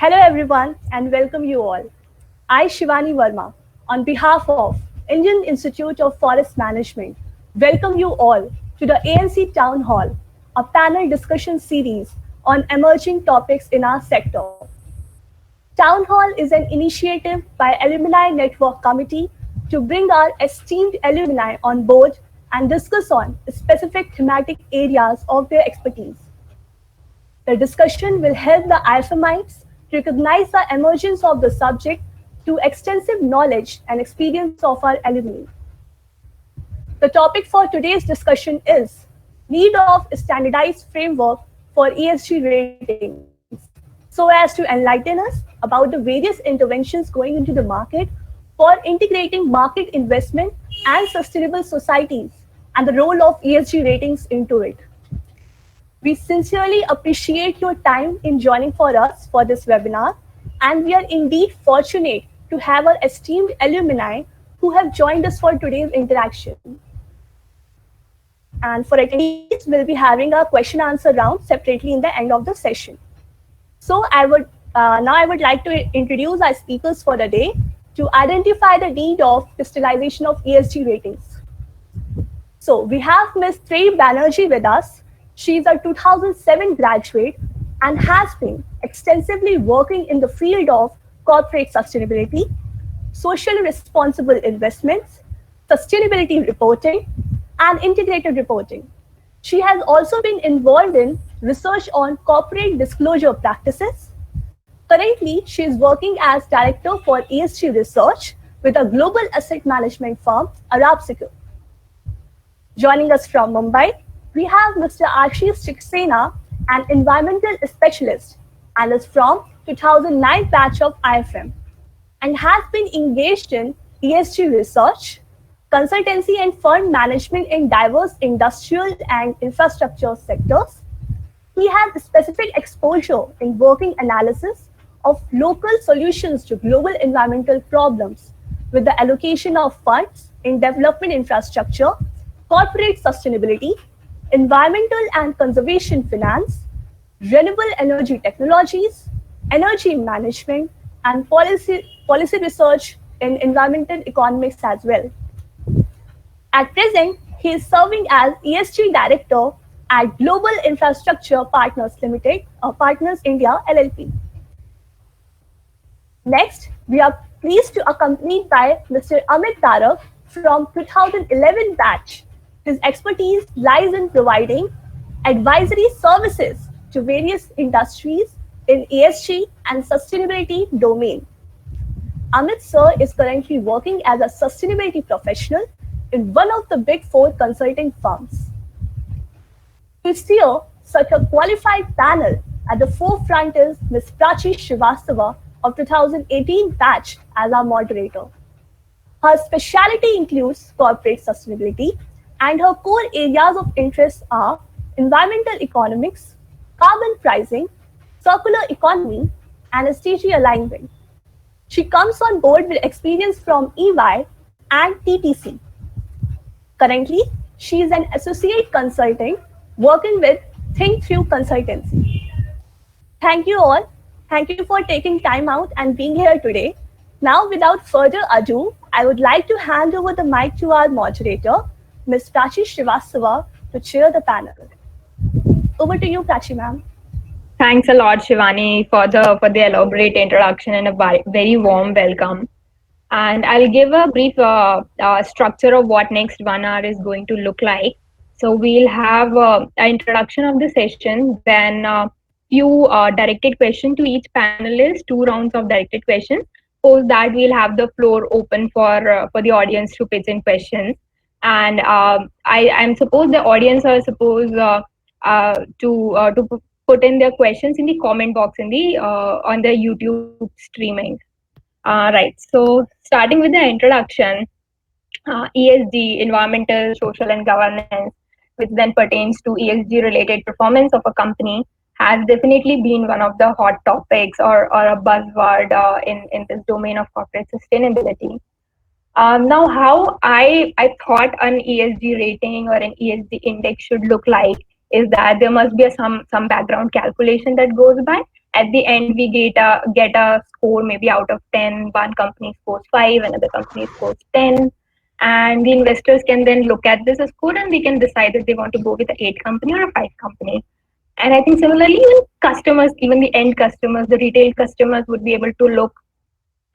Hello everyone and welcome you all. I Shivani Verma on behalf of Indian Institute of Forest Management welcome you all to the ANC Town Hall, a panel discussion series on emerging topics in our sector. Town Hall is an initiative by Alumni Network Committee to bring our esteemed alumni on board and discuss on specific thematic areas of their expertise. The discussion will help the IIFMites recognize the emergence of the subject through extensive knowledge and experience of our alumni. The topic for today's discussion is need of a standardized framework for ESG ratings so as to enlighten us about the various interventions going into the market for integrating market investment and sustainable societies and the role of ESG ratings into it. We sincerely appreciate your time in joining for us for this webinar, and we are indeed fortunate to have our esteemed alumni who have joined us for today's interaction. And for attendees, we'll be having a question answer round separately in the end of the session. So now I would like to introduce our speakers for the day to identify the need of crystallization of ESG ratings. So we have Ms. Trayee Banerjee with us. She is a 2007 graduate and has been extensively working in the field of corporate sustainability, socially responsible investments, sustainability reporting, and integrated reporting. She has also been involved in research on corporate disclosure practices. Currently, she is working as Director for ESG Research with a global asset management firm, Arabsecure. Joining us from Mumbai, we have Mr. Ashish Chicksena, an environmental specialist and is from 2009 batch of IIFM and has been engaged in ESG research, consultancy and fund management in diverse industrial and infrastructure sectors. He has specific exposure in working analysis of local solutions to global environmental problems with the allocation of funds in development infrastructure, corporate sustainability, environmental and conservation finance, renewable energy technologies, energy management, and policy research in environmental economics as well. At present, he is serving as ESG Director at Global Infrastructure Partners Limited, or Partners India LLP. Next, we are pleased to accompanied by Mr. Amit Darak from 2011 batch. His expertise lies in providing advisory services to various industries in ESG and sustainability domain. Amit sir is currently working as a sustainability professional in one of the big four consulting firms. To steer such a qualified panel at the forefront is Ms. Prachi Shrivastava of 2018 batch as our moderator. Her specialty includes corporate sustainability, and her core areas of interest are environmental economics, carbon pricing, circular economy, and SDG alignment. She comes on board with experience from EY and TTC. Currently, she is an associate consultant working with Think Through Consultancy. Thank you all. Thank you for taking time out and being here today. Now, without further ado, I would like to hand over the mic to our moderator, Ms. Prachi Shrivastava, to chair the panel. Over to you, Prachi ma'am. Thanks a lot, Shivani, for the elaborate introduction and a very warm welcome. And I'll give a brief structure of what next 1 hour is going to look like. So we'll have an introduction of the session, then few directed questions to each panelist, 2 rounds of directed questions. Post that, we'll have the floor open for the audience to pitch in questions. And I'm suppose the audience are supposed to put in their questions in the comment box in the on the YouTube streaming. Right. So starting with the introduction, ESG, environmental, social, and governance, which then pertains to ESG related performance of a company, has definitely been one of the hot topics or a buzzword in this domain of corporate sustainability. Now, how I thought an ESG rating or an ESG index should look like is that there must be some background calculation that goes by, At the end, we get a score maybe out of 10. One company scores 5, another company scores 10. And the investors can then look at this score and they can decide if they want to go with an 8 company or a 5 company. And I think similarly, even customers, even the end customers, the retail customers would be able to look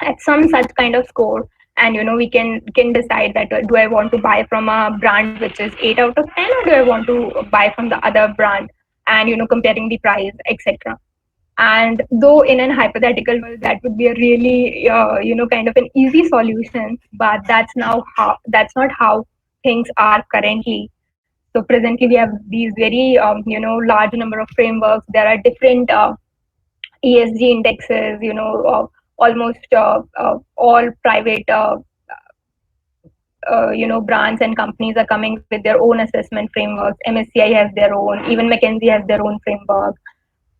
at some such kind of score, and we can decide that do I want to buy from a brand which is 8 out of 10, or do I want to buy from the other brand, and comparing the price, etc. And though in an hypothetical world that would be a really kind of an easy solution, but that's not how things are currently. So presently we have these very large number of frameworks. There are different ESG indexes, almost all private brands and companies are coming with their own assessment frameworks. MSCI has their own, even McKinsey has their own framework.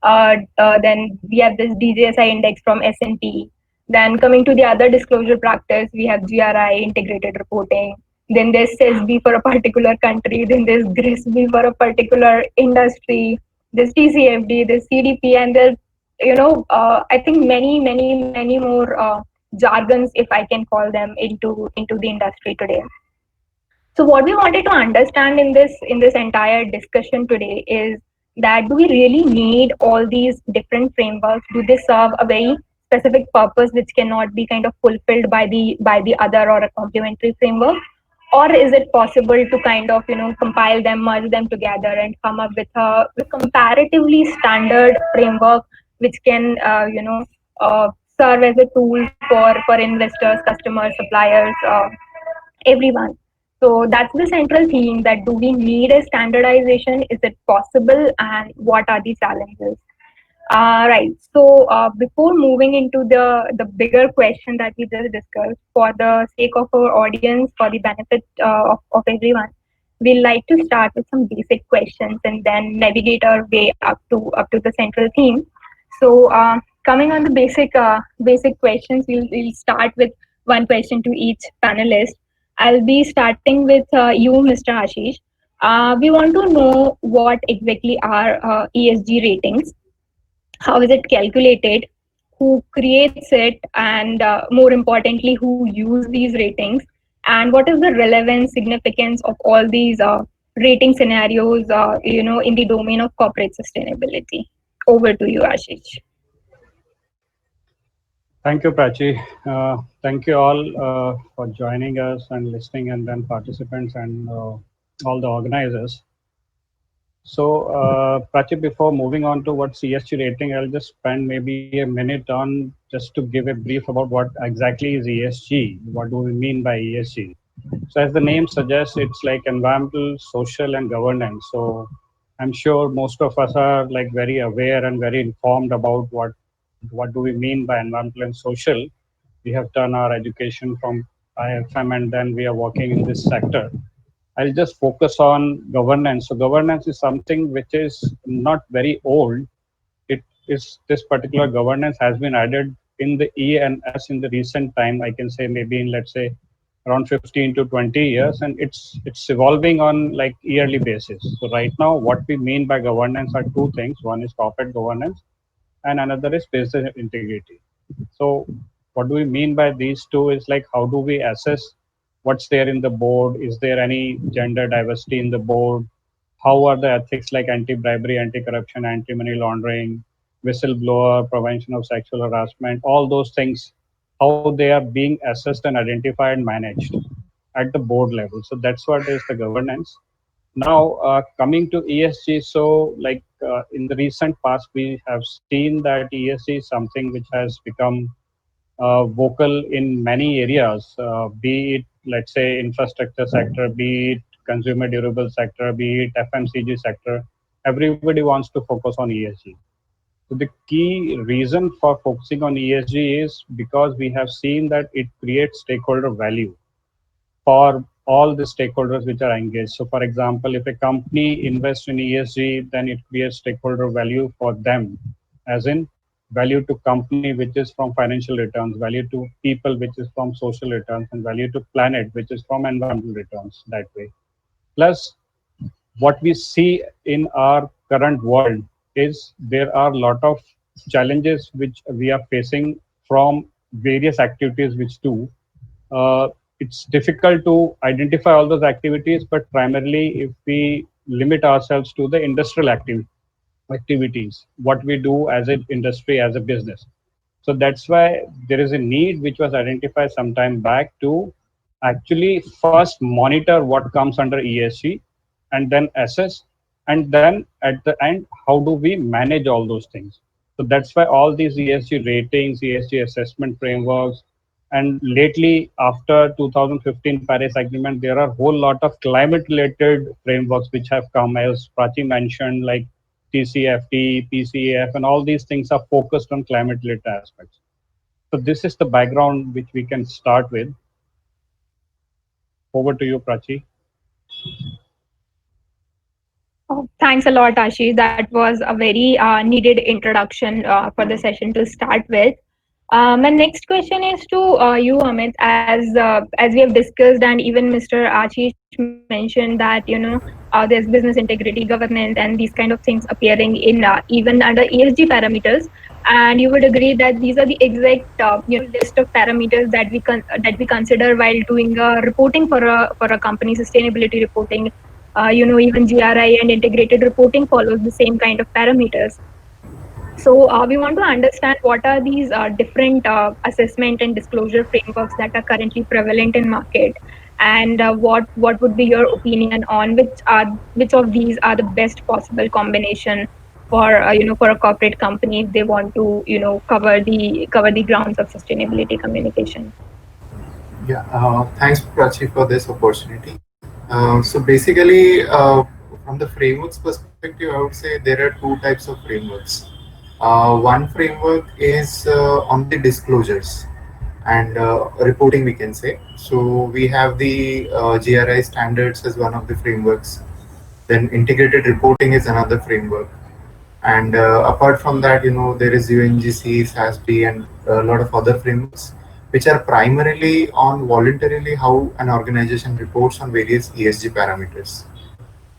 Then we have this DJSI index from S&P. Then coming to the other disclosure practice, we have GRI, integrated reporting. Then there's SESB for a particular country. Then there's GRISB for a particular industry. There's TCFD, there's CDP, and there's I think many more jargons, if I can call them, into the industry today. So what we wanted to understand in this entire discussion today is that, do we really need all these different frameworks? Do they serve a very specific purpose which cannot be kind of fulfilled by the other or a complementary framework? Or is it possible to kind of compile them, merge them together, and come up with a comparatively standard framework which can serve as a tool for investors, customers, suppliers, everyone? So that's the central theme, that do we need a standardization? Is it possible? And what are the challenges? Right. So before moving into the bigger question that we just discussed, for the sake of our audience, for the benefit of everyone, we'd like to start with some basic questions and then navigate our way up to the central theme. So coming on the basic questions, we'll start with one question to each panelist. I'll be starting with you, Mr. Ashish. We want to know what exactly are ESG ratings, how is it calculated, who creates it, and more importantly, who use these ratings, and what is the relevance, significance of all these rating scenarios, in the domain of corporate sustainability. Over to you, Ashish. Thank you, Prachi. Thank you all for joining us and listening, and then participants and all the organizers. So, Prachi, before moving on to what ESG rating, I'll just spend maybe a minute on just to give a brief about what exactly is ESG. What do we mean by ESG? So, as the name suggests, it's like environmental, social, and governance. So, I'm sure most of us are like very aware and very informed about what do we mean by environmental and social. We have done our education from IIFM, and then we are working in this sector. I'll just focus on governance. So governance is something which is not very old. It is, this particular governance has been added in the E and S in the recent time. I can say maybe in, let's say, around 15 to 20 years, and it's evolving on like yearly basis. So right now, what we mean by governance are two things. One is corporate governance, and another is business integrity. So what do we mean by these two is like, how do we assess what's there in the board? Is there any gender diversity in the board? How are the ethics like anti-bribery, anti-corruption, anti-money laundering, whistleblower, prevention of sexual harassment, all those things, how they are being assessed and identified and managed at the board level. So that's what is the governance. Now, coming to ESG, so like in the recent past, we have seen that ESG is something which has become vocal in many areas, be it, let's say, infrastructure sector, be it consumer durable sector, be it FMCG sector. Everybody wants to focus on ESG. So the key reason for focusing on ESG is because we have seen that it creates stakeholder value for all the stakeholders which are engaged. So for example, if a company invests in ESG, then it creates stakeholder value for them, as in value to company, which is from financial returns, value to people, which is from social returns, and value to planet, which is from environmental returns that way. Plus, what we see in our current world is there are a lot of challenges which we are facing from various activities which do. Uh, it's difficult to identify all those activities, but primarily if we limit ourselves to the industrial activities, what we do as an industry, as a business. So that's why there is a need which was identified some time back to actually first monitor what comes under ESG and then assess, and then at the end, how do we manage all those things? So that's why all these ESG ratings, ESG assessment frameworks, and lately after 2015 Paris Agreement, there are a whole lot of climate related frameworks which have come, as Prachi mentioned, like TCFD, PCAF, and all these things are focused on climate related aspects. So this is the background which we can start with. Over to you, Prachi. Oh, thanks a lot, Ashish. That was a very needed introduction for the session to start with. My next question is to you, Amit. As we have discussed, and even Mr. Ashish mentioned that there's business integrity, governance, and these kind of things appearing in even under ESG parameters. And you would agree that these are the exact list of parameters that we consider while doing reporting for a company, sustainability reporting. Even GRI and integrated reporting follows the same kind of parameters. So we want to understand what are these different assessment and disclosure frameworks that are currently prevalent in market, and what would be your opinion on which of these are the best possible combination for for a corporate company if they want to cover the grounds of sustainability communication. Yeah, thanks, Prachi, for this opportunity. So basically, from the frameworks perspective, I would say there are two types of frameworks. One framework is on the disclosures and reporting, we can say. So we have the GRI standards as one of the frameworks. Then integrated reporting is another framework. And apart from that, there is UNGC, SASB, and a lot of other frameworks, which are primarily on voluntarily how an organization reports on various ESG parameters.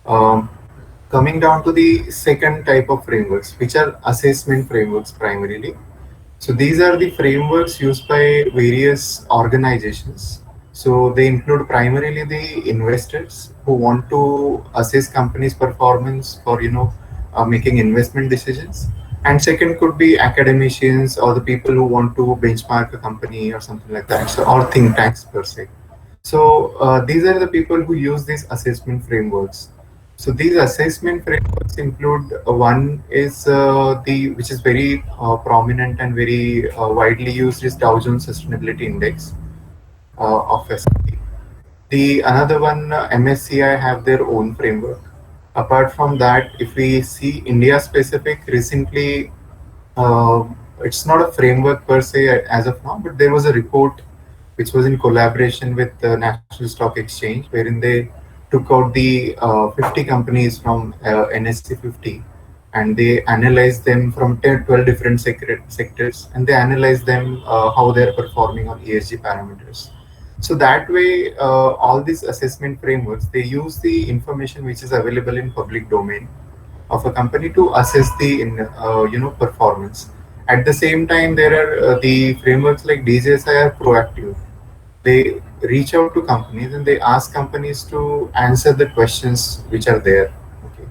Um, Coming down to the second type of frameworks, which are assessment frameworks primarily. So these are the frameworks used by various organizations. So they include primarily the investors who want to assess companies' performance for making investment decisions. And second could be academicians or the people who want to benchmark a company or something like that. So or think tanks per se. So these are the people who use these assessment frameworks. So these assessment frameworks include one is the which is very prominent and very widely used is Dow Jones Sustainability Index of S&P. The another one MSCI have their own framework. Apart from that, if we see India specific, recently uh, it's not a framework per se as of now, but there was a report which was in collaboration with the National Stock Exchange, wherein they took out the 50 companies from NSE 50 and they analyzed them from 10, 12 different sectors, and they analyzed them how they're performing on ESG parameters. So that way, all these assessment frameworks, they use the information which is available in public domain of a company to assess the performance. At the same time, there are the frameworks like DJSI are proactive. They reach out to companies and they ask companies to answer the questions which are there. Okay,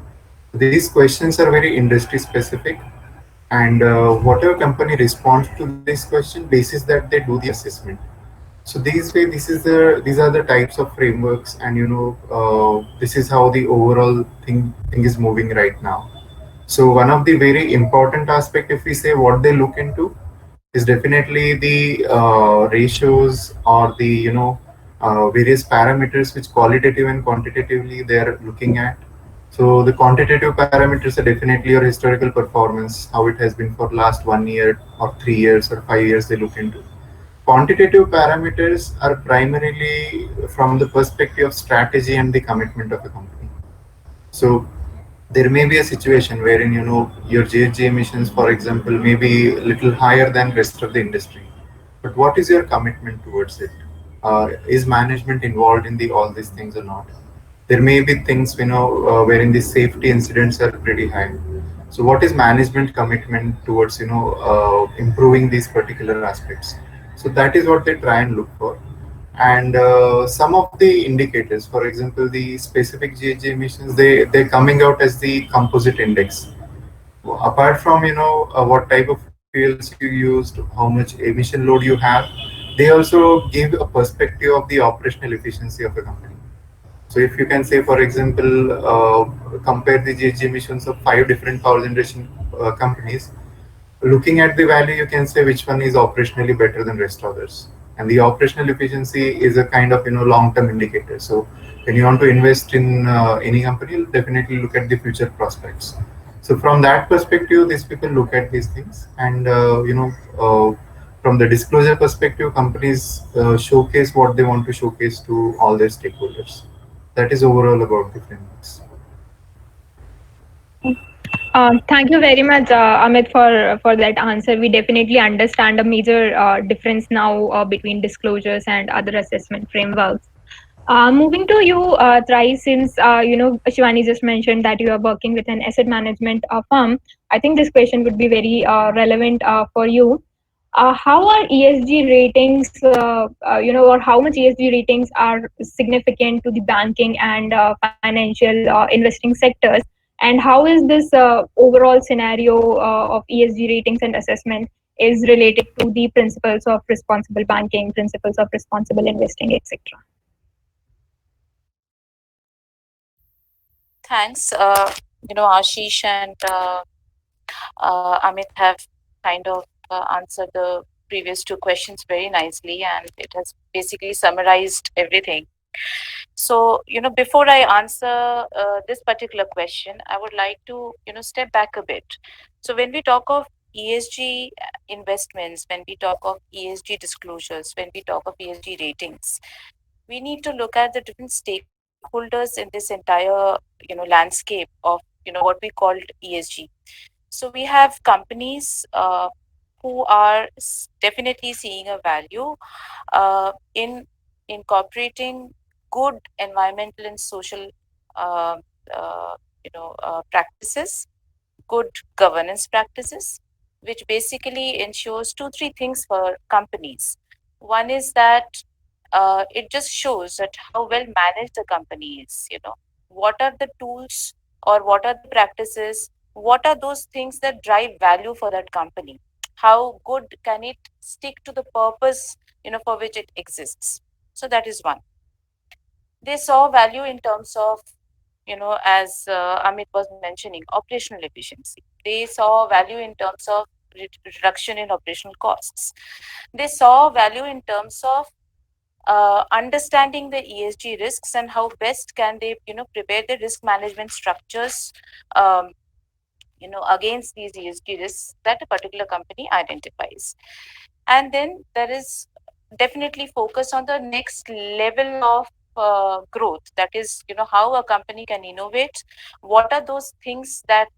these questions are very industry specific, and whatever company responds to this question, basis that they do the assessment. So these are the types of frameworks, and this is how the overall thing is moving right now. So one of the very important aspect, if we say what they look into, is definitely the ratios or the various parameters which qualitative and quantitatively they are looking at. So the quantitative parameters are definitely your historical performance, how it has been for last 1 year or 3 years or 5 years they look into. Quantitative parameters are primarily from the perspective of strategy and the commitment of a company. So there may be a situation wherein your GHG emissions, for example, may be a little higher than rest of the industry. But what is your commitment towards it? Is management involved in the all these things or not? There may be things wherein the safety incidents are pretty high. So what is management commitment towards improving these particular aspects? So that is what they try and look for. And some of the indicators, for example, the specific GHG emissions, they're coming out as the composite index. Apart from what type of fuels you used, how much emission load you have, they also give a perspective of the operational efficiency of a company. So if you can say, for example, compare the GHG emissions of 5 different power generation companies, looking at the value, you can say which one is operationally better than rest others. And the operational efficiency is a kind of long-term indicator. So when you want to invest in any company, you'll definitely look at the future prospects. So from that perspective, these people look at these things, and from the disclosure perspective, companies showcase what they want to showcase to all their stakeholders. That is overall about the frameworks. Thank you very much, Amit, for that answer. We definitely understand a major difference now between disclosures and other assessment frameworks. Moving to you, Trayee, since Shivani just mentioned that you are working with an asset management firm, I think this question would be very relevant for you. How are ESG ratings, or how much ESG ratings are significant to the banking and financial investing sectors? And how is this overall scenario of ESG ratings and assessment is related to the principles of responsible banking, principles of responsible investing, etc.? Thanks. Ashish and Amit have kind of answered the previous two questions very nicely, and it has basically summarized everything. So, before I answer this particular question, I would like to, step back a bit. So, when we talk of ESG investments, when we talk of ESG disclosures, when we talk of ESG ratings, we need to look at the different stakeholders in this entire landscape of what we called ESG. So we have companies who are definitely seeing a value in incorporating good environmental and social uh, practices, good governance practices, which basically ensures two, three things for companies. One is that it just shows that how well managed the company is. What are the tools or what are the practices? What are those things that drive value for that company? How good can it stick to the purpose, for which it exists? So that is one. They saw value in terms of, as Amit was mentioning, operational efficiency. They saw value in terms of reduction in operational costs. They saw value in terms of understanding the ESG risks and how best can they, prepare the risk management structures, um, against these ESG risks that a particular company identifies. And then there is definitely focus on the next level of growth. That is, how a company can innovate. What are those things that,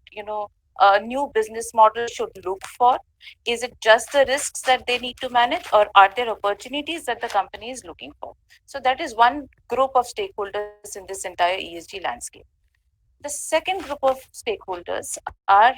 a new business model should look for? Is it just the risks that they need to manage, or are there opportunities that the company is looking for? So that is one group of stakeholders in this entire ESG landscape. The second group of stakeholders are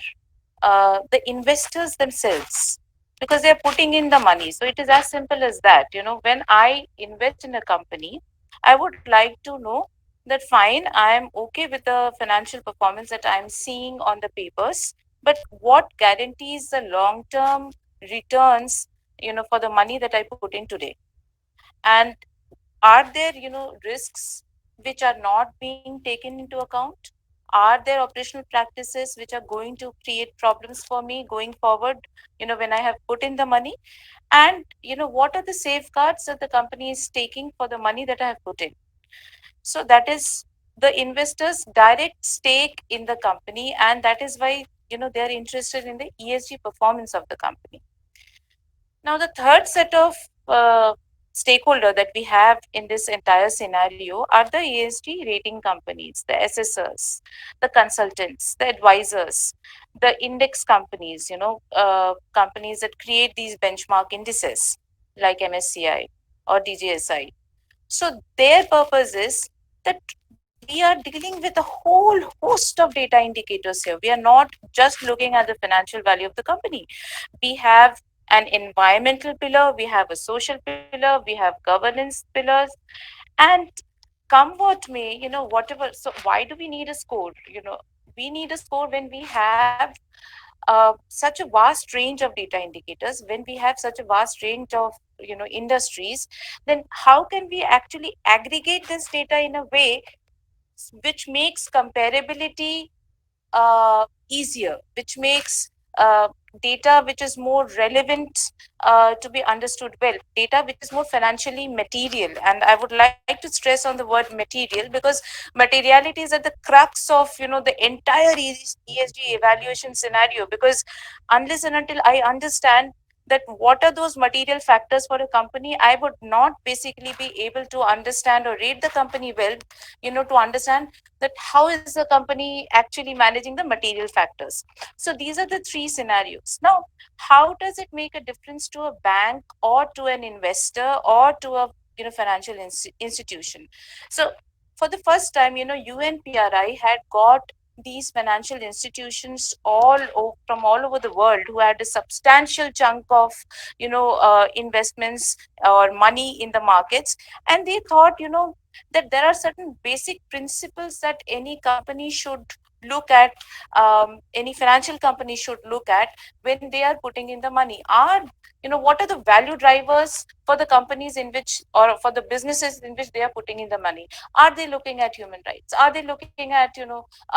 the investors themselves, because they're putting in the money. So it is as simple as that. When I invest in a company, I would like to know that fine, I am okay with the financial performance that I'm seeing on the papers, but what guarantees the long term returns, for the money that I put in today? And are there risks which are not being taken into account? Are there operational practices which are going to create problems for me going forward, when I have put in the money? And what are the safeguards that the company is taking for the money that I have put in? So that is the investors direct stake in the company, and that is why they are interested in the ESG performance of the company. Now, the third set of stakeholder that we have in this entire scenario are the ESG rating companies, the assessors, the consultants, the advisors, the index companies, companies that create these benchmark indices like MSCI or DJSI. So their purpose is that we are dealing with a whole host of data indicators here. We are not just looking at the financial value of the company. We have an environmental pillar, we have a social pillar, we have governance pillars, and come what may, whatever. So why do we need a score? We need a score when we have such a vast range of data indicators, when we have such a vast range of industries, then how can we actually aggregate this data in a way which makes comparability easier, which makes data which is more relevant to be understood well, data which is more financially material. And I would like to stress on the word material, because materiality is at the crux of the entire ESG evaluation scenario. Because unless and until I understand that what are those material factors for a company, I would not basically be able to understand or rate the company well, to understand that how is the company actually managing the material factors. So these are the three scenarios. Now, how does it make a difference to a bank or to an investor or to a financial institution? So for the first time, UNPRI had got these financial institutions from all over the world, who had a substantial chunk of investments or money in the markets. And they thought that there are certain basic principles that any company should look at, any financial company should look at when they are putting in the money. What are the value drivers for the companies in which, or for the businesses in which they are putting in the money? Are they looking at human rights? Are they looking at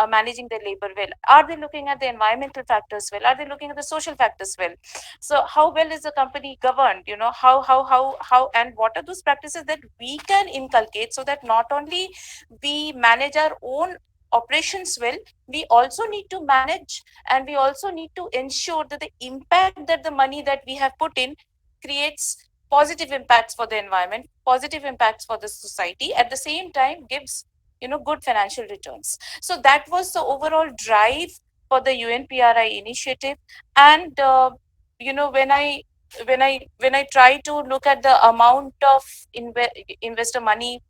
managing their labor well? Are they looking at the environmental factors well? Are they looking at the social factors well? So how well is the company governed? How and what are those practices that we can inculcate, so that not only we manage our own operations well, we also need to manage, and we also need to ensure that the impact that the money that we have put in creates positive impacts for the environment, positive impacts for the society, at the same time gives good financial returns. So that was the overall drive for the UNPRI initiative. And when I try to look at the amount of investor money,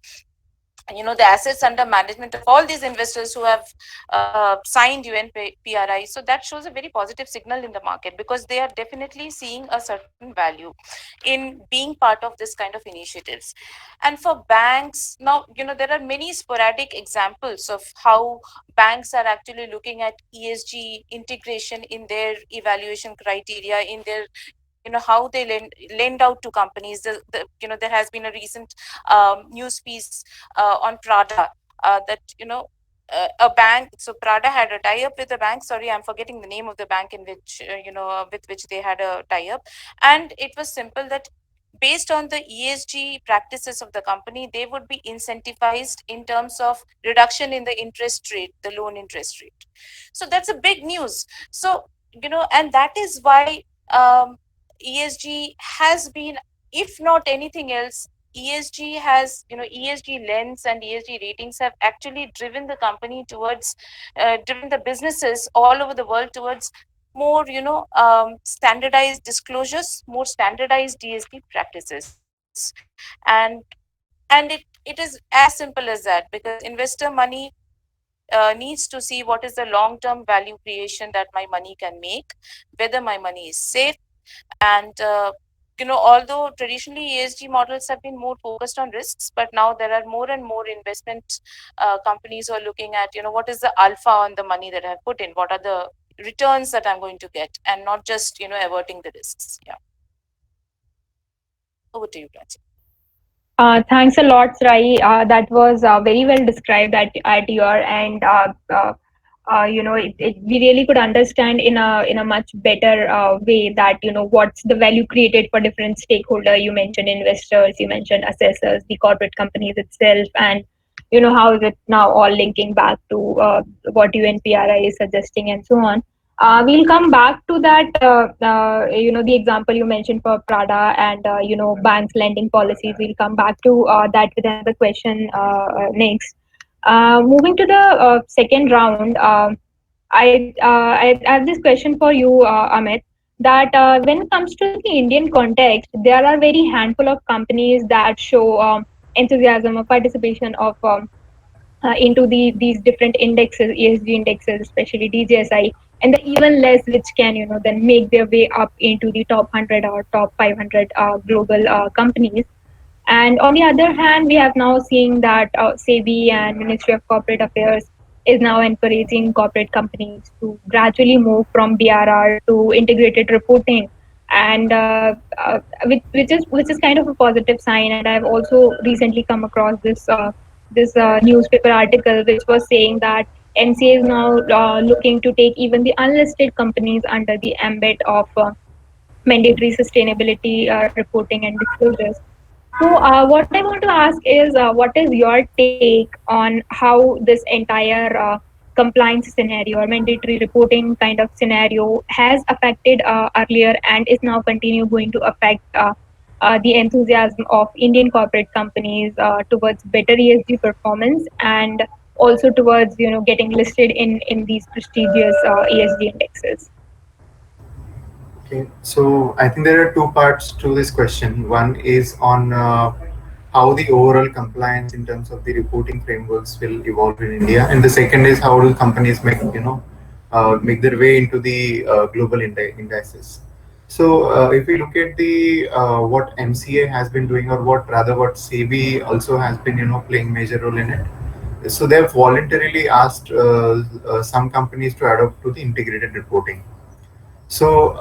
the assets under management of all these investors who have signed UNPRI, so that shows a very positive signal in the market, because they are definitely seeing a certain value in being part of this kind of initiatives. And for banks now, there are many sporadic examples of how banks are actually looking at ESG integration in their evaluation criteria, in their how they lend out to companies. There has been a recent news piece on Prada, that a bank. So Prada had a tie up with a bank. Sorry, I'm forgetting the name of the bank in which with which they had a tie up, and it was simple that based on the ESG practices of the company, they would be incentivized in terms of reduction in the interest rate, the loan interest rate. So that's a big news. So and that is why ESG has been, if not anything else, ESG has, ESG lens and ESG ratings have actually driven the company towards, driven the businesses all over the world towards more, standardized disclosures, more standardized ESG practices. And it is as simple as that, because investor money needs to see what is the long term value creation that my money can make, whether my money is safe. And although traditionally ESG models have been more focused on risks, but now there are more and more investment companies who are looking at what is the alpha on the money that I have put in, what are the returns that I'm going to get, and not just averting the risks. Yeah, over to you, Prachi. Thanks a lot, Rai. That was very well described at your end. We really could understand in a much better way that what's the value created for different stakeholder. You mentioned investors, you mentioned assessors, the corporate companies itself, and how is it now all linking back to what UNPRI is suggesting and so on. We'll come back to that. The example you mentioned for Prada and banks lending policies. We'll come back to that with another question next. Moving to the second round, I have this question for you, Amit. That when it comes to the Indian context, there are very handful of companies that show enthusiasm or participation of into these different indexes, ESG indexes, especially DJSI, and the even less, which can then make their way up into the top 100 or top 500 global companies. And on the other hand, we have now seen that SEBI and Ministry of Corporate Affairs is now encouraging corporate companies to gradually move from BRR to integrated reporting, and which is kind of a positive sign. And I've also recently come across this newspaper article which was saying that MCA is now looking to take even the unlisted companies under the ambit of mandatory sustainability reporting and disclosures. So, what I want to ask is, what is your take on how this entire compliance scenario or mandatory reporting kind of scenario has affected earlier and is now continue going to affect the enthusiasm of Indian corporate companies towards better ESG performance and also towards getting listed in these prestigious ESG indexes? Okay, so I think there are two parts to this question. One is on how the overall compliance in terms of the reporting frameworks will evolve in India, and the second is how do companies make their way into the global indices. So if we look at the what MCA has been doing, or what SEBI also has been playing major role in it. So they have voluntarily asked some companies to adopt to the integrated reporting. So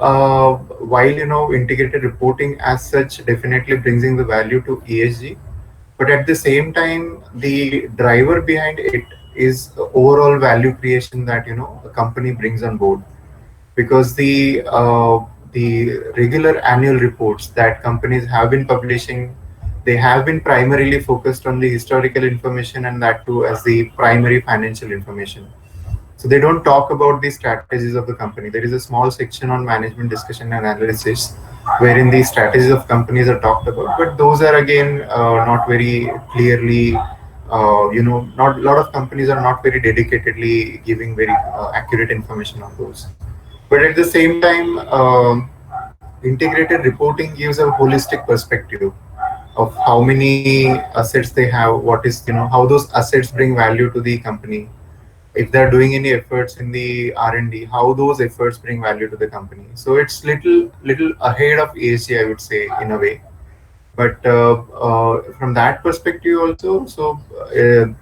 while integrated reporting as such definitely brings in the value to ESG, but at the same time the driver behind it is the overall value creation that a company brings on board, because the regular annual reports that companies have been publishing, they have been primarily focused on the historical information, and that too as the primary financial information. So they don't talk about the strategies of the company. There is a small section on management discussion and analysis wherein the strategies of companies are talked about, but those are again not very clearly, not a lot of companies are not very dedicatedly giving very accurate information on those. But at the same time, integrated reporting gives a holistic perspective of how many assets they have, what is, how those assets bring value to the company, if they're doing any efforts in the R&D, how those efforts bring value to the company. So it's little ahead of ESG, I would say, in a way. But from that perspective also, so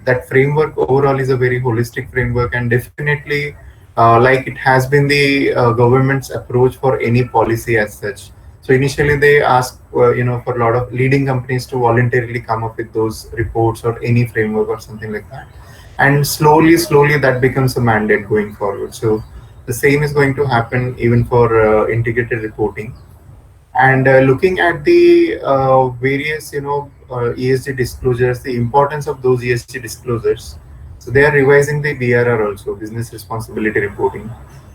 that framework overall is a very holistic framework, and definitely like it has been the government's approach for any policy as such. So initially they ask for a lot of leading companies to voluntarily come up with those reports or any framework or something like that, and slowly that becomes a mandate going forward. So the same is going to happen even for integrated reporting. And looking at the various ESG disclosures, the importance of those ESG disclosures, so they are revising the BRR also, business responsibility reporting.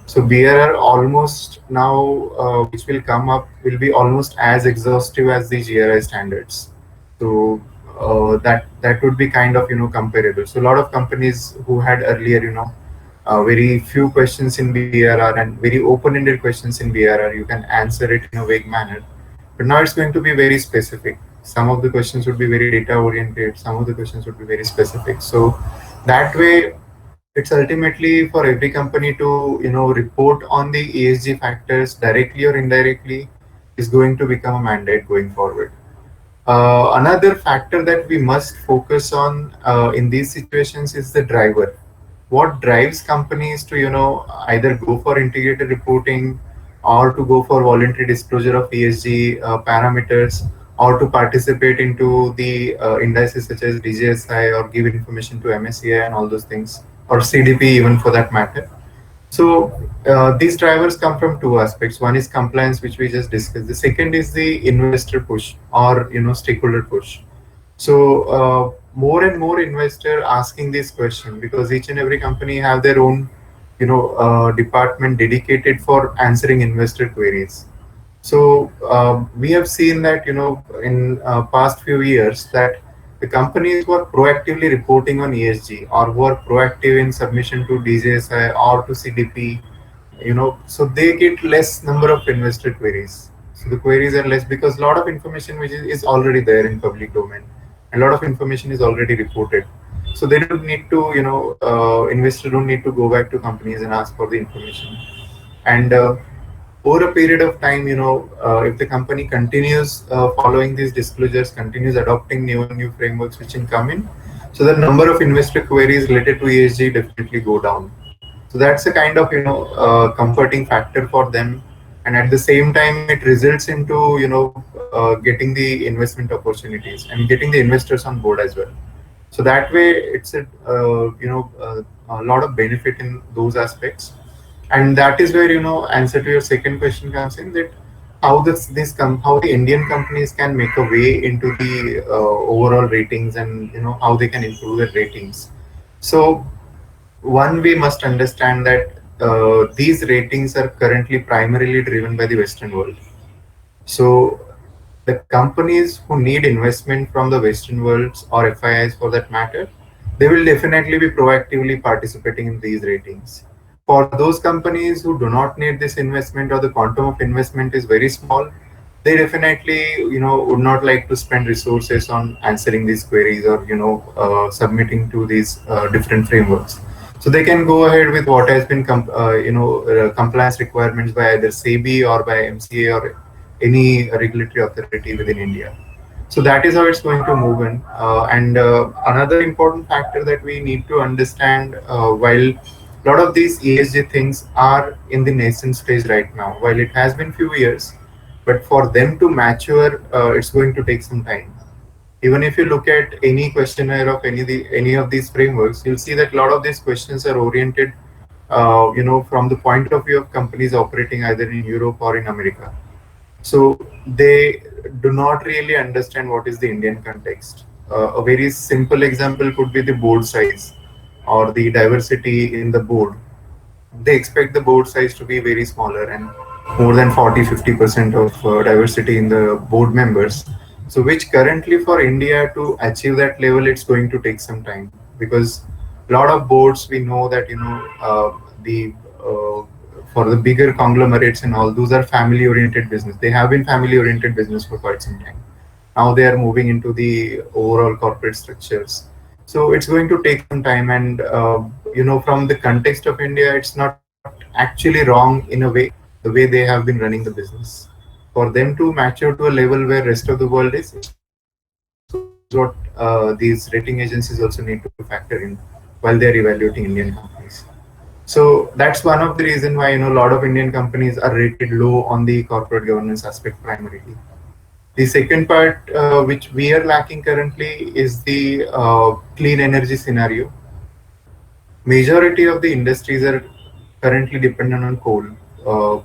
So BRR almost now which will come up will be almost as exhaustive as the GRI standards. So that would be kind of comparable. So a lot of companies who had earlier very few questions in BRR and very open-ended questions in BRR, you can answer it in a vague manner. But now it's going to be very specific. Some of the questions would be very data-oriented. Some of the questions would be very specific. So that way, it's ultimately for every company to report on the ESG factors directly or indirectly is going to become a mandate going forward. Another factor that we must focus on in these situations is the driver. What drives companies to either go for integrated reporting, or to go for voluntary disclosure of ESG parameters, or to participate into the indices such as DJSI, or give information to MSCI and all those things, or CDP even for that matter. So these drivers come from two aspects. One is compliance, which we just discussed. The second is the investor push, or stakeholder push. So more and more investor asking this question, because each and every company have their own department dedicated for answering investor queries. So we have seen that in past few years that the companies who are proactively reporting on ESG, or who are proactive in submission to DJSI or to CDP, so they get less number of investor queries. So the queries are less because a lot of information which is already there in public domain, a lot of information is already reported. So they don't need to, investors don't need to go back to companies and ask for the information. And over a period of time, if the company continues following these disclosures, continues adopting new frameworks which can come in, so the number of investor queries related to ESG definitely go down. So that's a kind of comforting factor for them, and at the same time, it results into getting the investment opportunities and getting the investors on board as well. So that way, it's a lot of benefit in those aspects, and that is where answer to your second question comes in, that how the Indian companies can make a way into the overall ratings, and how they can improve their ratings. So one, we must understand that these ratings are currently primarily driven by the Western world. So the companies who need investment from the Western worlds, or FIIs for that matter, they will definitely be proactively participating in these ratings. For those companies who do not need this investment, or the quantum of investment is very small, they definitely would not like to spend resources on answering these queries, or submitting to these different frameworks. So they can go ahead with what has been compliance requirements by either SEBI or by MCA or any regulatory authority within India. So that is how it's going to move in. And another important factor that we need to understand, while a lot of these ESG things are in the nascent stage right now, while it has been few years, but for them to mature, it's going to take some time. Even if you look at any questionnaire of any of these frameworks, you'll see that a lot of these questions are oriented, from the point of view of companies operating either in Europe or in America. So they do not really understand what is the Indian context. A very simple example could be the board size or the diversity in the board. They expect the board size to be very smaller, and more than 40-50% of diversity in the board members. So which currently for India to achieve that level, it's going to take some time, because a lot of boards, we know that the for the bigger conglomerates and all, those are family oriented business. They have been family oriented business for quite some time. Now they are moving into the overall corporate structures. So it's going to take some time, and from the context of India, it's not actually wrong in a way, the way they have been running the business. For them to mature to a level where rest of the world is what these rating agencies also need to factor in while they're evaluating Indian companies. So that's one of the reason why a lot of Indian companies are rated low on the corporate governance aspect primarily. The second part, which we are lacking currently, is the clean energy scenario. Majority of the industries are currently dependent on coal.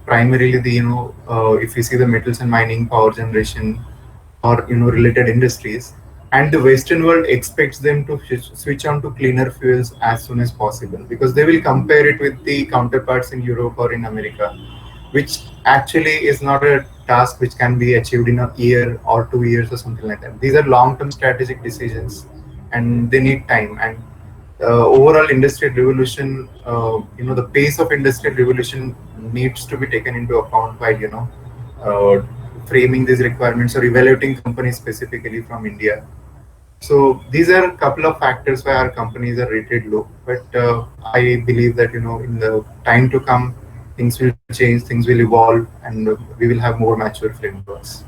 Primarily, if you see the metals and mining, power generation, or related industries, and the Western world expects them to switch on to cleaner fuels as soon as possible, because they will compare it with the counterparts in Europe or in America, which actually is not a task which can be achieved in a year or 2 years or something like that. These are long-term strategic decisions, and they need time. And overall industrial revolution, the pace of industrial revolution needs to be taken into account while uh, framing these requirements or evaluating companies specifically from India. So these are a couple of factors why our companies are rated low. But I believe that in the time to come, things will change, things will evolve, and we will have more mature frameworks.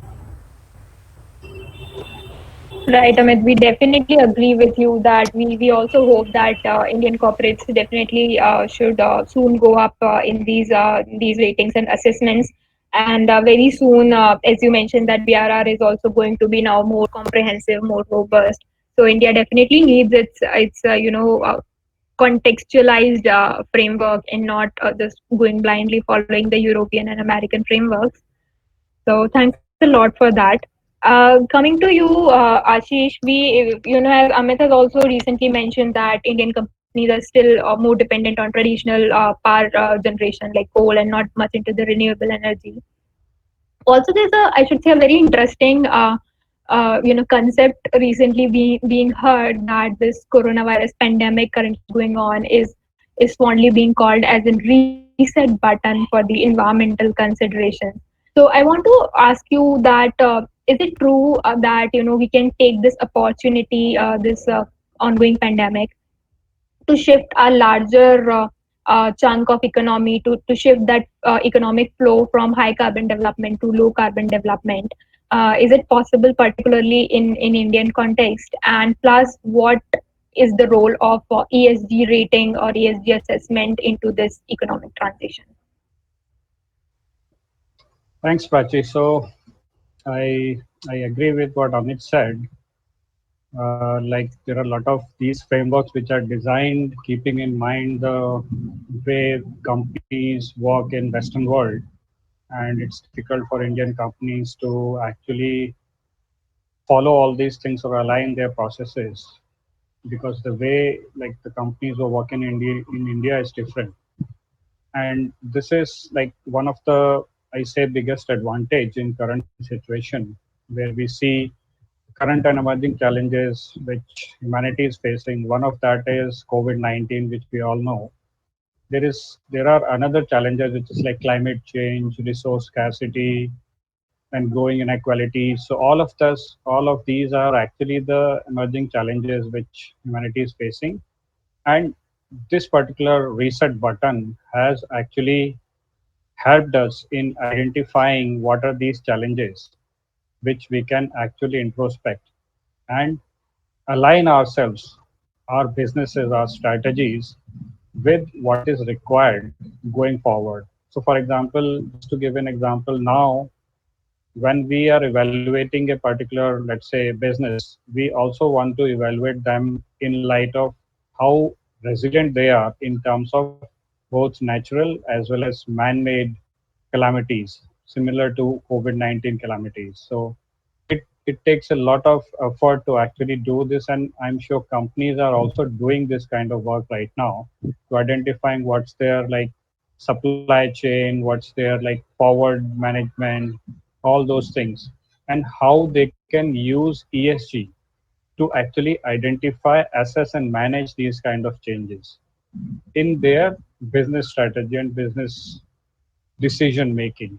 Right, Amit. We definitely agree with you that we also hope that Indian corporates definitely should soon go up in these ratings and assessments. And very soon, as you mentioned, that BRR is also going to be now more comprehensive, more robust. So India definitely needs its contextualized framework, and not just going blindly following the European and American frameworks. So thanks a lot for that. Coming to you, Ashish, as Amit has also recently mentioned that Indian companies are still more dependent on traditional power generation like coal, and not much into the renewable energy. Also, there's I should say, a very interesting, concept recently being heard, that this coronavirus pandemic currently going on is fondly being called as a reset button for the environmental considerations. So I want to ask you that is it true that we can take this opportunity, this ongoing pandemic, to shift a larger chunk of economy, to shift that economic flow from high carbon development to low carbon development? Is it possible, particularly in Indian context? And plus, what is the role of ESG rating or ESG assessment into this economic transition? Thanks, Prachi. So I agree with what Amit said. Like there are a lot of these frameworks which are designed keeping in mind the way companies work in Western world, and it's difficult for Indian companies to actually follow all these things or align their processes because the way like the companies who work in India is different. And this is like one of the, I say, biggest advantage in current situation where we see current and emerging challenges which humanity is facing. One of that is COVID-19, which we all know. There are another challenges which is like climate change, resource scarcity, and growing inequality. So all of these are actually the emerging challenges which humanity is facing. And this particular reset button has actually helped us in identifying what are these challenges which we can actually introspect and align ourselves, our businesses, our strategies with what is required going forward. So, for example, just to give an example, now when we are evaluating a particular, let's say, business, we also want to evaluate them in light of how resilient they are in terms of both natural as well as man-made calamities, similar to COVID-19 calamities. So it takes a lot of effort to actually do this, and I'm sure companies are also doing this kind of work right now to identifying what's their like supply chain, what's their like forward management, all those things, and how they can use ESG to actually identify, assess, and manage these kind of changes in their business strategy and business decision making.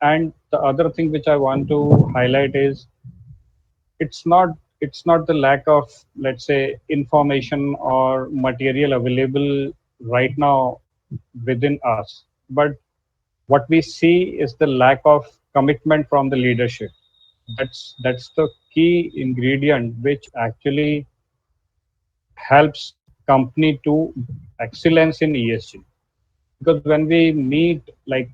And the other thing which I want to highlight is it's not it's not the lack of, let's say, information or material available right now within us, but what we see is the lack of commitment from the leadership. That's the key ingredient which actually helps company to excellence in ESG. Because when we meet like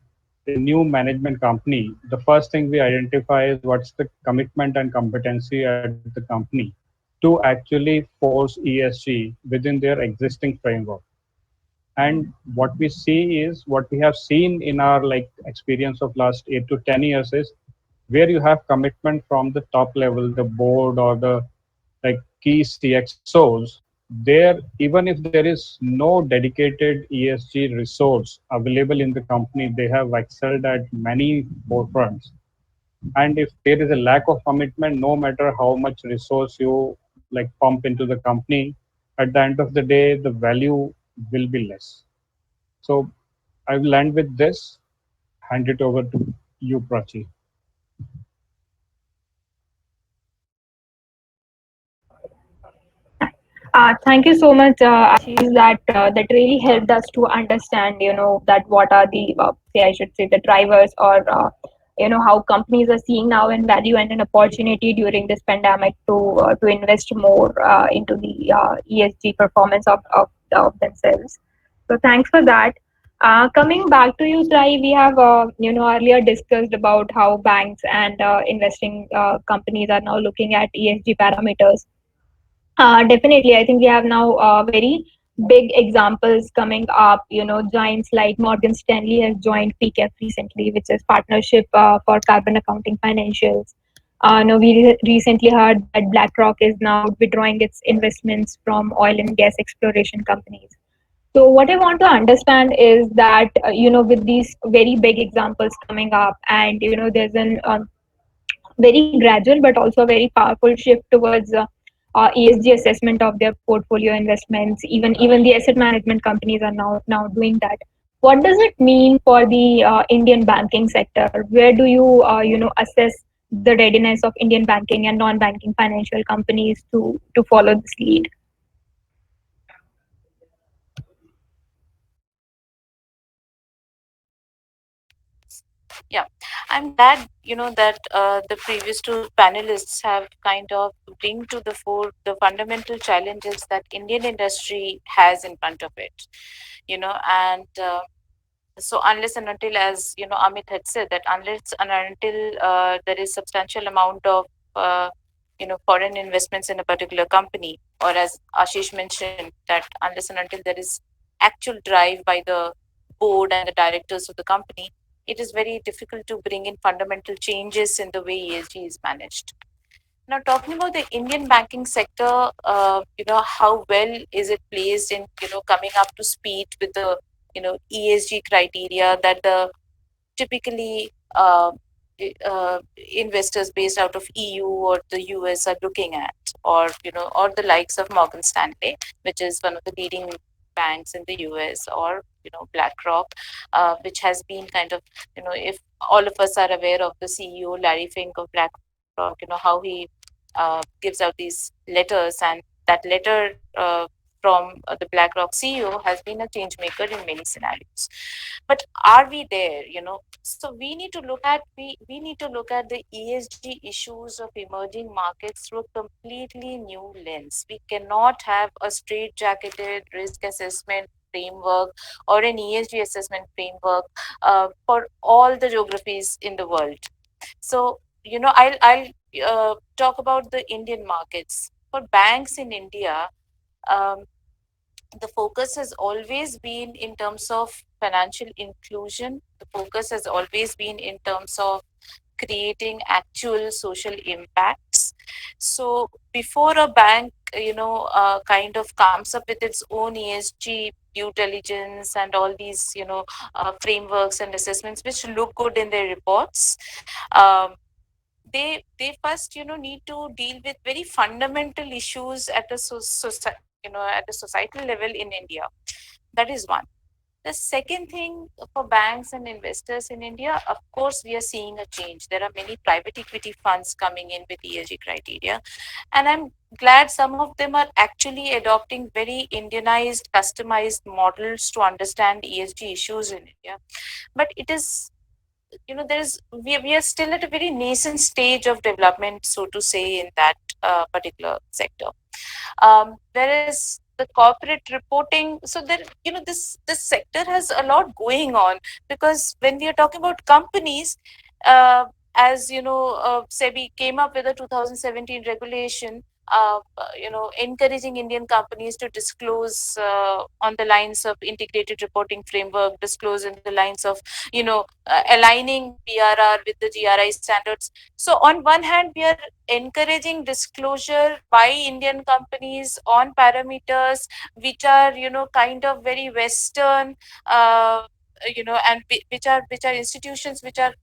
a new management company, the first thing we identify is what's the commitment and competency at the company to actually force ESG within their existing framework. And what we see is what we have seen in our like experience of last 8 to 10 years is where you have commitment from the top level, the board or the like key CXOs, there, even if there is no dedicated ESG resource available in the company, they have excelled at many forefronts. And if there is a lack of commitment, no matter how much resource you like pump into the company, at the end of the day, the value will be less. So I will end with this, hand it over to you, Prachi. Thank you so much, Ashish. That really helped us to understand, that what are the say, I should say, the drivers, or how companies are seeing now in value and an opportunity during this pandemic to invest more into the ESG performance of themselves. So thanks for that. Coming back to you, Sai, we have earlier discussed about how banks and investing companies are now looking at ESG parameters. Definitely, I think we have now very big examples coming up. Giants like Morgan Stanley has joined PCAF recently, which is Partnership for Carbon Accounting Financials. No, we recently heard that BlackRock is now withdrawing its investments from oil and gas exploration companies. So what I want to understand is that with these very big examples coming up, and there's an very gradual but also a very powerful shift towards ESG assessment of their portfolio investments. Even the asset management companies are now doing that. What does it mean for the Indian banking sector? Where do you assess the readiness of Indian banking and non-banking financial companies to follow this lead. Yeah, I'm glad that the previous two panelists have kind of bring to the fore the fundamental challenges that Indian industry has in front of it. And so unless and until, as Amit had said, that unless and until there is substantial amount of foreign investments in a particular company, or as Ashish mentioned, that unless and until there is actual drive by the board and the directors of the company, it is very difficult to bring in fundamental changes in the way ESG is managed. Now, talking about the Indian banking sector, how well is it placed in, coming up to speed with the, ESG criteria that the typically investors based out of EU or the US are looking at, or, or the likes of Morgan Stanley, which is one of the leading banks in the US, or, BlackRock, which has been kind of, if all of us are aware of the CEO, Larry Fink of BlackRock, how he gives out these letters, and that letter from the BlackRock CEO has been a change maker in many scenarios. But are we there? So we need to look at the ESG issues of emerging markets through a completely new lens. We cannot have a straight jacketed risk assessment framework or an ESG assessment framework for all the geographies in the world. So, I'll talk about the Indian markets. For banks in India, um, the focus has always been in terms of financial inclusion. The focus has always been in terms of creating actual social impacts. So before a bank, kind of comes up with its own ESG due diligence and all these, frameworks and assessments which look good in their reports, um, they first need to deal with very fundamental issues at a at a societal level in India. That is one. The second thing, for banks and investors in India, of course, we are seeing a change. There are many private equity funds coming in with ESG criteria, and I'm glad some of them are actually adopting very Indianized, customized models to understand ESG issues in India. But it is, we are still at a very nascent stage of development, so to say, in that particular sector. Whereas the corporate reporting, so there, this sector has a lot going on, because when we are talking about companies, uh, as SEBI came up with a 2017 regulation, encouraging Indian companies to disclose on the lines of integrated reporting framework, disclose in the lines of, aligning BRR with the GRI standards. So on one hand, we are encouraging disclosure by Indian companies on parameters which are, kind of very Western, and which are institutions which are,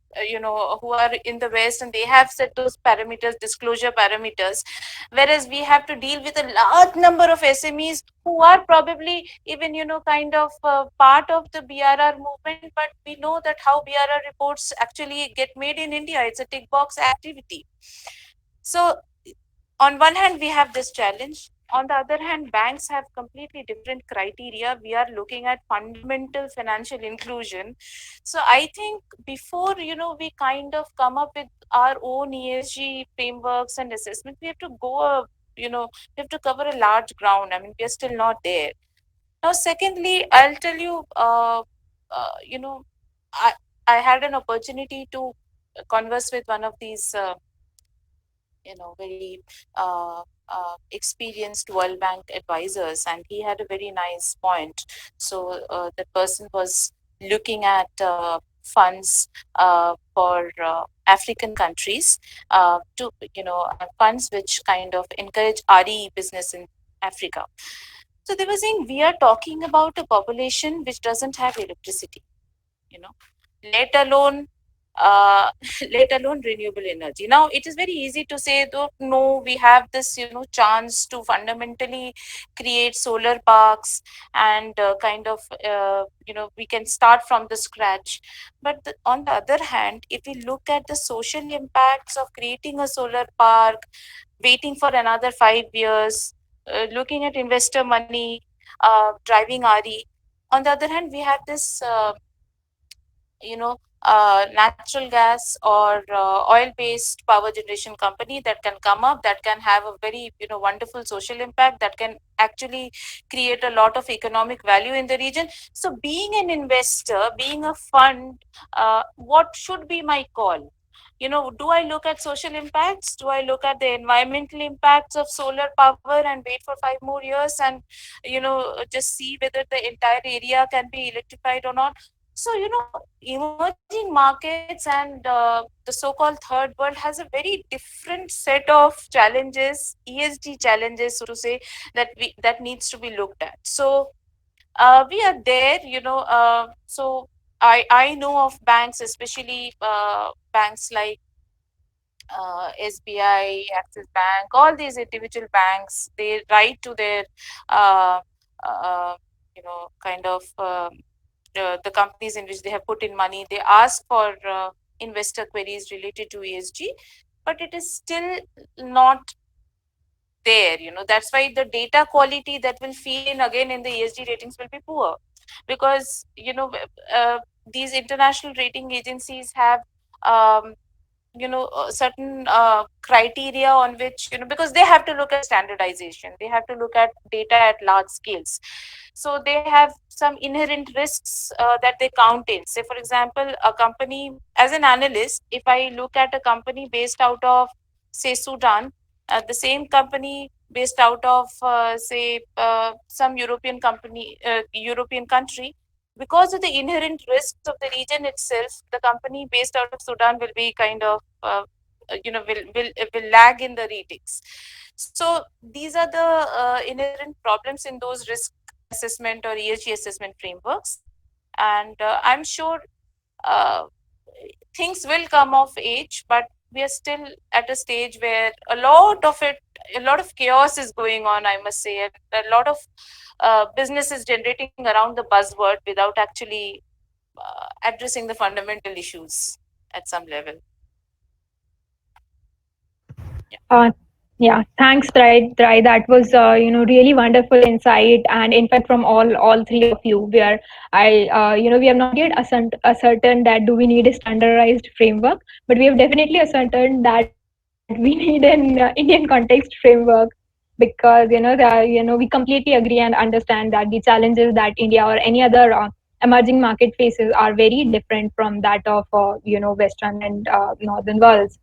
who are in the West, and they have set those parameters, disclosure parameters, whereas we have to deal with a large number of SMEs who are probably even, kind of part of the BRR movement, but we know that how BRR reports actually get made in India. It's a tick box activity. So on one hand, we have this challenge. On the other hand, banks have completely different criteria. We are looking at fundamental financial inclusion. So I think before, we kind of come up with our own ESG frameworks and assessment, we have to go, we have to cover a large ground. I mean, we are still not there. Now, secondly, I'll tell you, you know, I, I had an opportunity to converse with one of these, very experienced World Bank advisors, and he had a very nice point. So the person was looking at funds for African countries, to funds which kind of encourage RE business in Africa. So they were saying, we are talking about a population which doesn't have electricity, you know, let alone uh, let alone renewable energy. Now, it is very easy to say, though, no, we have this, chance to fundamentally create solar parks and kind of, we can start from the scratch. But on the other hand, if we look at the social impacts of creating a solar park, waiting for another 5 years, looking at investor money, driving RE. On the other hand, we have this natural gas or oil-based power generation company that can come up, that can have a very wonderful social impact, that can actually create a lot of economic value in the region. So being an investor, being a fund, what should be my call? Do I look at social impacts? Do I look at the environmental impacts of solar power and wait for 5 more years and just see whether the entire area can be electrified or not? So, emerging markets and the so-called third world has a very different set of challenges, ESG challenges, so to say, that needs to be looked at. So, we are there, so I know of banks, especially banks like SBI, Axis Bank, all these individual banks, they write to their, uh, uh, kind of the companies in which they have put in money. They ask for investor queries related to ESG, but it is still not there. That's why the data quality that will feed in again in the ESG ratings will be poor, because these international rating agencies have um, certain criteria on which, because they have to look at standardization, they have to look at data at large scales. So they have some inherent risks that they count in. Say, for example, a company, as an analyst, if I look at a company based out of, say, Sudan, the same company based out of, say, some European country, because of the inherent risks of the region itself, the company based out of Sudan will be kind of, will lag in the ratings. So these are the inherent problems in those risk assessment or ESG assessment frameworks. And I'm sure uh, things will come of age, but we are still at a stage where a lot of chaos is going on, I must say, and a lot of business is generating around the buzzword without actually addressing the fundamental issues at some level. Yeah. Yeah, thanks, Trai. That was really wonderful insight, and in fact, from all three of you, where we have not yet ascertained that do we need a standardized framework, but we have definitely ascertained that we need an Indian context framework, because we completely agree and understand that the challenges that India or any other emerging market faces are very different from that of Western and northern worlds.